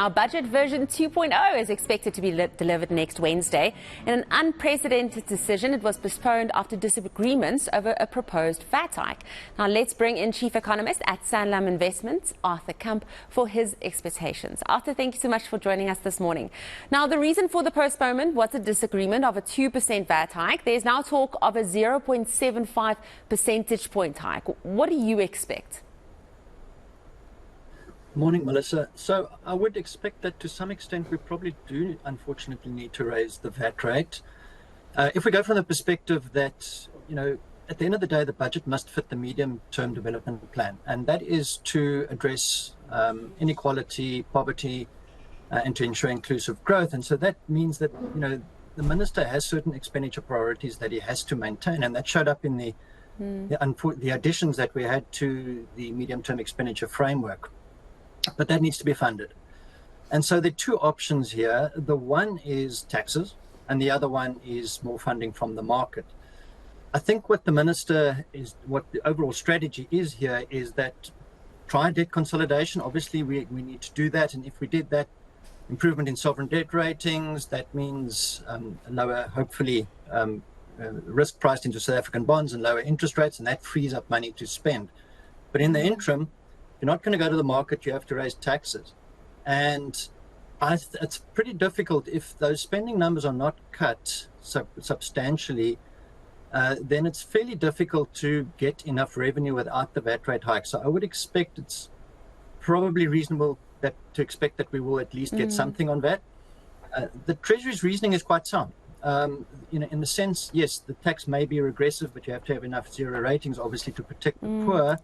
Our budget version 2.0 is expected to be delivered next Wednesday. In an unprecedented decision, it was postponed after disagreements over a proposed VAT hike. Now let's bring in Chief Economist at Sanlam Investments, Kamp, for his expectations. Arthur, thank you so much for joining us this morning. Now, the reason for the postponement was a disagreement of a 2% VAT hike. There's now talk of a 0.75 percentage point hike. What do you expect? Morning, Melissa. So I would expect that to some extent we probably do unfortunately need to raise the VAT rate. If we go from the perspective that, at the end of the day, the budget must fit the medium-term development plan, and that is to address inequality, poverty, and to ensure inclusive growth. And so that means that, the minister has certain expenditure priorities that he has to maintain, and that showed up in the additions that we had to the medium-term expenditure framework. But that needs to be funded. And so there are two options here. The one is taxes, and the other one is more funding from the market. I think what the the overall strategy is here is that try debt consolidation. Obviously, we need to do that. And if we did that, improvement in sovereign debt ratings, that means lower, hopefully, risk priced into South African bonds and lower interest rates, and that frees up money to spend. But in the interim, you're not going to go to the market, you have to raise taxes. And it's pretty difficult if those spending numbers are not cut substantially, then it's fairly difficult to get enough revenue without the VAT rate hike. So I would expect it's probably reasonable to expect that we will at least get something on that. The Treasury's reasoning is quite sound. In the sense, yes, the tax may be regressive, but you have to have enough zero ratings, obviously, to protect the poor.